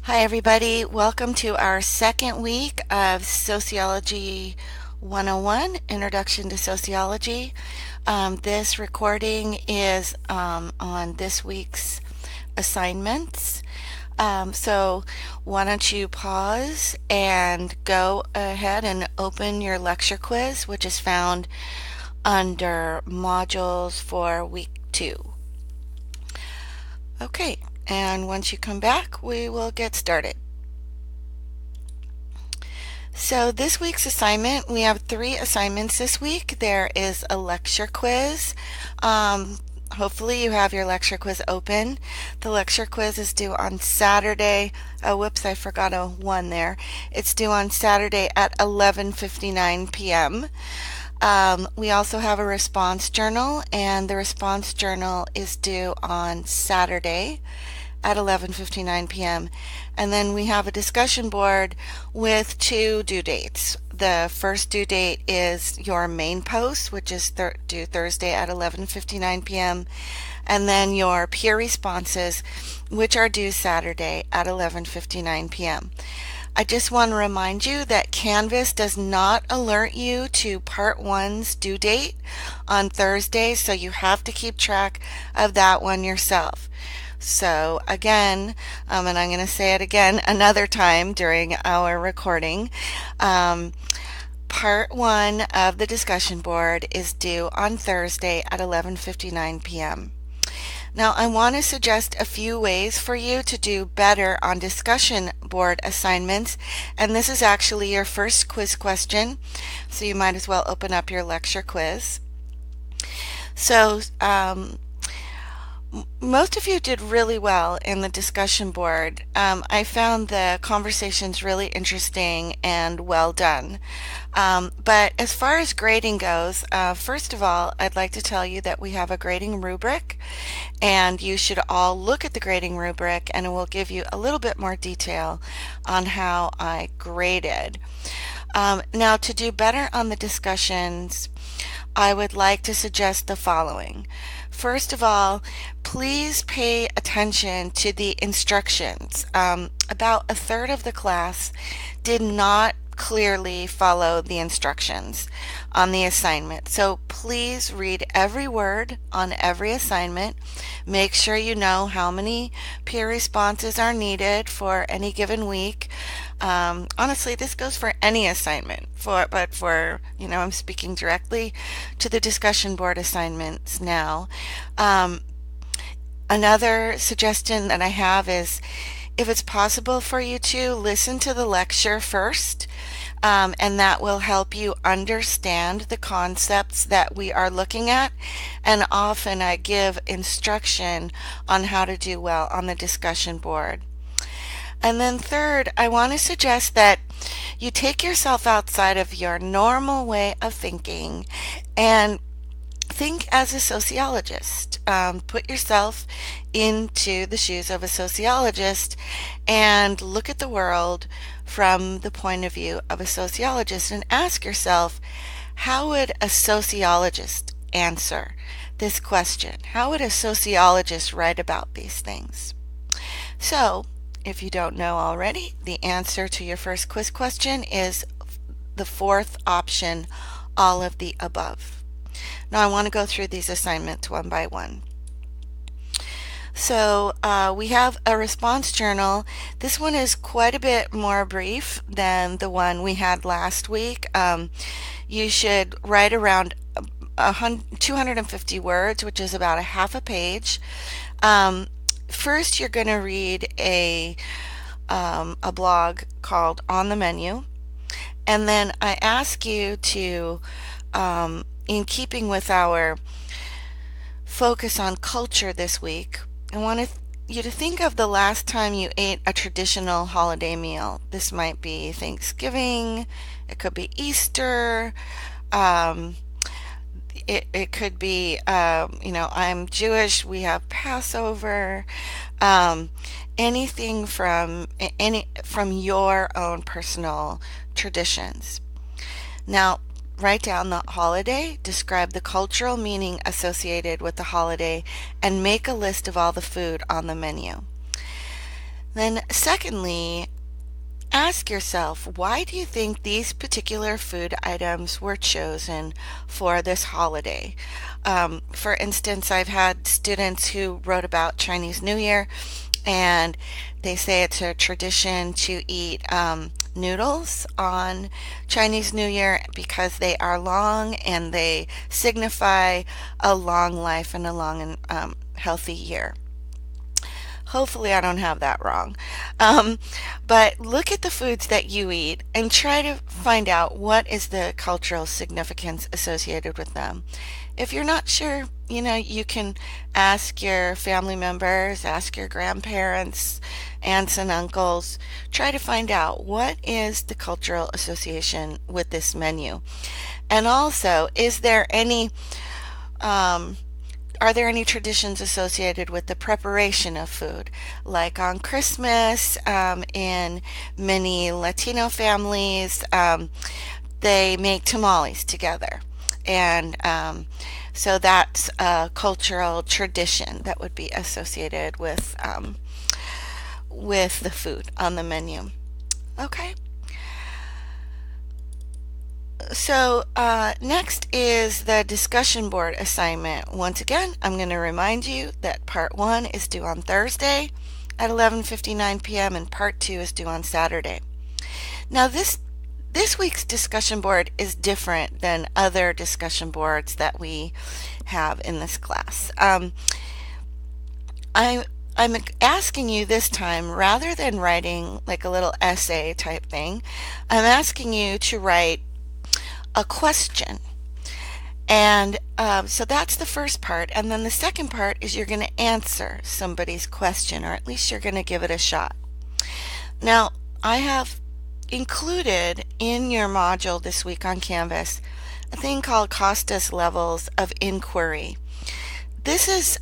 Hi, everybody. Welcome to our second week of Sociology 101 Introduction to Sociology. This recording is on this week's assignments. So, why don't you pause and go ahead and open your lecture quiz, which is found under modules for week 2. Okay, and once you come back, we will get started. So this week's assignment, we have 3 assignments this week. There is a lecture quiz. Hopefully you have your lecture quiz open. The lecture quiz is due on Saturday. Oh, whoops, I forgot a 1 there. It's due on Saturday at 11:59 p.m. We also have a response journal, and the response journal is due on Saturday at 11:59 p.m. And then we have a discussion board with 2 due dates. The first due date is your main post, which is due Thursday at 11:59 p.m. And then your peer responses, which are due Saturday at 11:59 p.m. I just want to remind you that Canvas does not alert you to Part 1's due date on Thursday, so you have to keep track of that one yourself. So again, and I'm going to say it again another time during our recording, Part 1 of the discussion board is due on Thursday at 11:59 p.m. Now, I want to suggest a few ways for you to do better on discussion board assignments, and this is actually your first quiz question, so you might as well open up your lecture quiz. So, most of you did really well in the discussion board. I found the conversations really interesting and well done. But as far as grading goes, first of all, I'd like to tell you that we have a grading rubric, and you should all look at the grading rubric, and it will give you a little bit more detail on how I graded. Now, to do better on the discussions, I would like to suggest the following. First of all, please pay attention to the instructions. About a third of the class did not clearly follow the instructions on the assignment. So please read every word on every assignment. Make sure you know how many peer responses are needed for any given week. Honestly, this goes for any assignment, but I'm speaking directly to the discussion board assignments now. Another suggestion that I have is, if it's possible for you to listen to the lecture first, and that will help you understand the concepts that we are looking at. And often I give instruction on how to do well on the discussion board. And then third, I want to suggest that you take yourself outside of your normal way of thinking and think as a sociologist. Put yourself into the shoes of a sociologist and look at the world from the point of view of a sociologist and ask yourself, how would a sociologist answer this question? How would a sociologist write about these things? So, if you don't know already, the answer to your first quiz question is the 4th option, all of the above. Now I want to go through these assignments one by one. So we have a response journal. This one is quite a bit more brief than the one we had last week. You should write around 250 words, which is about a half a page. First, you're going to read a blog called On the Menu, and then I ask you to, in keeping with our focus on culture this week, I want you to think of the last time you ate a traditional holiday meal. This might be Thanksgiving, it could be Easter, it could be, I'm Jewish, we have Passover, anything from your own personal traditions. Now, write down the holiday, describe the cultural meaning associated with the holiday, and make a list of all the food on the menu. Then secondly, ask yourself, why do you think these particular food items were chosen for this holiday? For instance, I've had students who wrote about Chinese New Year, and they say it's a tradition to eat noodles on Chinese New Year because they are long and they signify a long life and a long and healthy year. Hopefully, I don't have that wrong. Um, but look at the foods that you eat and try to find out what is the cultural significance associated with them. If you're not sure, you can ask your family members, ask your grandparents, aunts and uncles. Try to find out what is the cultural association with this menu. And also, um, are there any traditions associated with the preparation of food? Like on Christmas, in many Latino families, they make tamales together. And so that's a cultural tradition that would be associated with the food on the menu. Okay. So next is the discussion board assignment. Once again, I'm going to remind you that part 1 is due on Thursday at 11:59 p.m. and part 2 is due on Saturday. Now this week's discussion board is different than other discussion boards that we have in this class. I'm asking you this time, rather than writing like a little essay type thing, I'm asking you to write a question. And so that's the first part. And then the second part is you're going to answer somebody's question, or at least you're going to give it a shot. Now, I have included in your module this week on Canvas a thing called Costas Levels of Inquiry. This is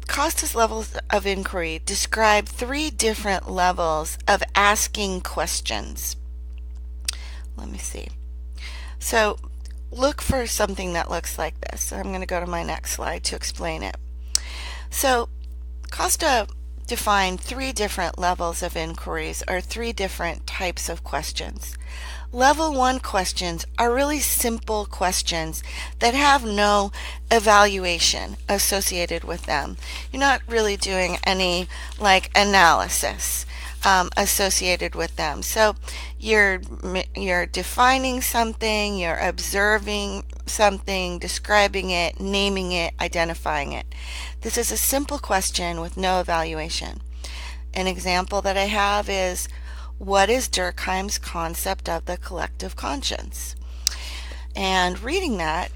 Costas Levels of Inquiry describe 3 different levels of asking questions. Let me see. So look for something that looks like this. I'm going to go to my next slide to explain it. So Costa defined 3 different levels of inquiries, or 3 different types of questions. Level 1 questions are really simple questions that have no evaluation associated with them. You're not really doing any like analysis associated with them. So you're defining something, you're observing something, describing it, naming it, identifying it. This is a simple question with no evaluation. An example that I have is, what is Durkheim's concept of the collective conscience? And reading that,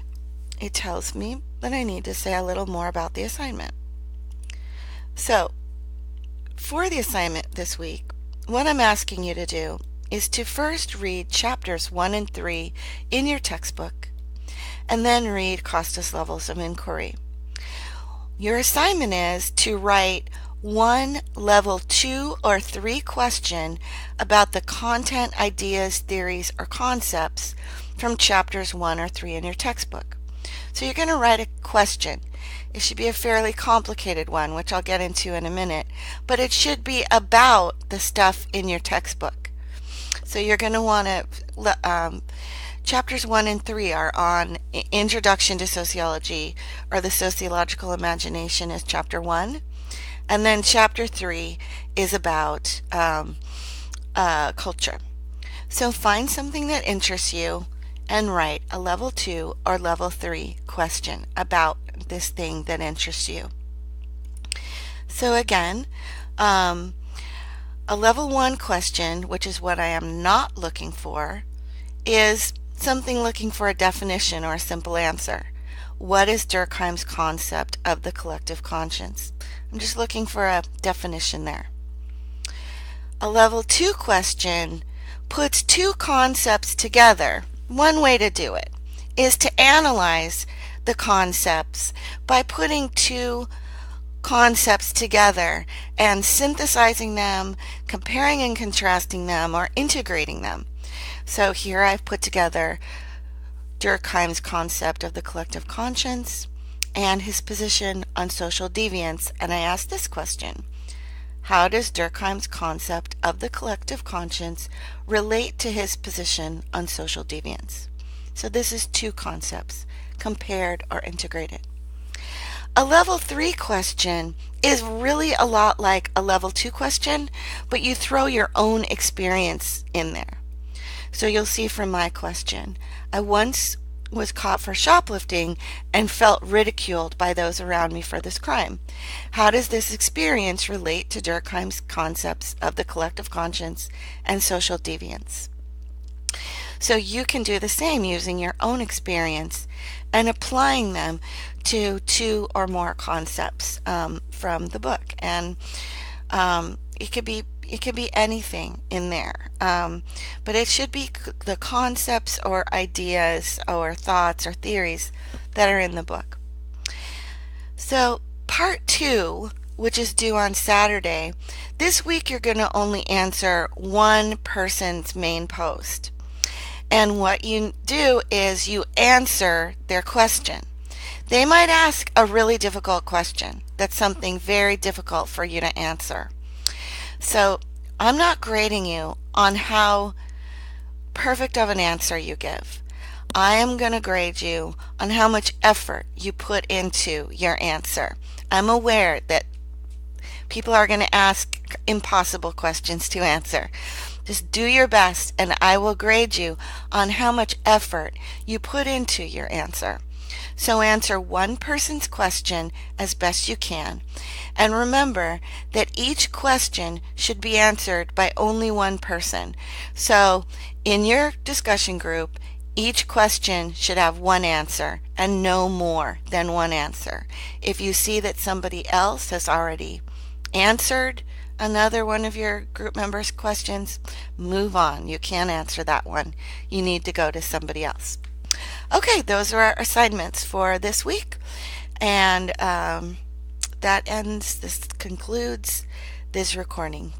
it tells me that I need to say a little more about the assignment. So, for the assignment this week, what I'm asking you to do is to first read chapters 1 and 3 in your textbook, and then read Costas Levels of Inquiry. Your assignment is to write one level 2 or 3 question about the content, ideas, theories, or concepts from chapters 1 or 3 in your textbook. So you're going to write a question. It should be a fairly complicated one, which I'll get into in a minute, but it should be about the stuff in your textbook. So you're going to want to, chapters 1 and 3 are on Introduction to Sociology, or the Sociological Imagination is chapter 1. And then chapter 3 is about culture. So find something that interests you and write a level 2 or level 3 question about this thing that interests you. So again, a level 1 question, which is what I am not looking for, is something looking for a definition or a simple answer. What is Durkheim's concept of the collective conscience? I'm just looking for a definition there. A level 2 question puts 2 concepts together. One way to do it is to analyze the concepts by putting 2 concepts together and synthesizing them, comparing and contrasting them, or integrating them. So here I've put together Durkheim's concept of the collective conscience and his position on social deviance, and I asked this question: How does Durkheim's concept of the collective conscience relate to his position on social deviance? So this is two concepts, compared or integrated. A level 3 question is really a lot like a level 2 question, but you throw your own experience in there. So you'll see from my question, I once was caught for shoplifting and felt ridiculed by those around me for this crime. How does this experience relate to Durkheim's concepts of the collective conscience and social deviance? So you can do the same using your own experience and applying them to two or more concepts from the book. And it could be anything in there, but it should be the concepts or ideas or thoughts or theories that are in the book. So part 2, which is due on Saturday, this week you're going to only answer one person's main post. And what you do is you answer their question. They might ask a really difficult question. That's something very difficult for you to answer. So I'm not grading you on how perfect of an answer you give. I am going to grade you on how much effort you put into your answer. I'm aware that people are going to ask impossible questions to answer. Just do your best and I will grade you on how much effort you put into your answer. So answer one person's question as best you can. And remember that each question should be answered by only one person. So in your discussion group, each question should have one answer and no more than one answer. If you see that somebody else has already answered another one of your group members' questions, move on. You can't answer that one. You need to go to somebody else. Okay, those are our assignments for this week. And this concludes this recording.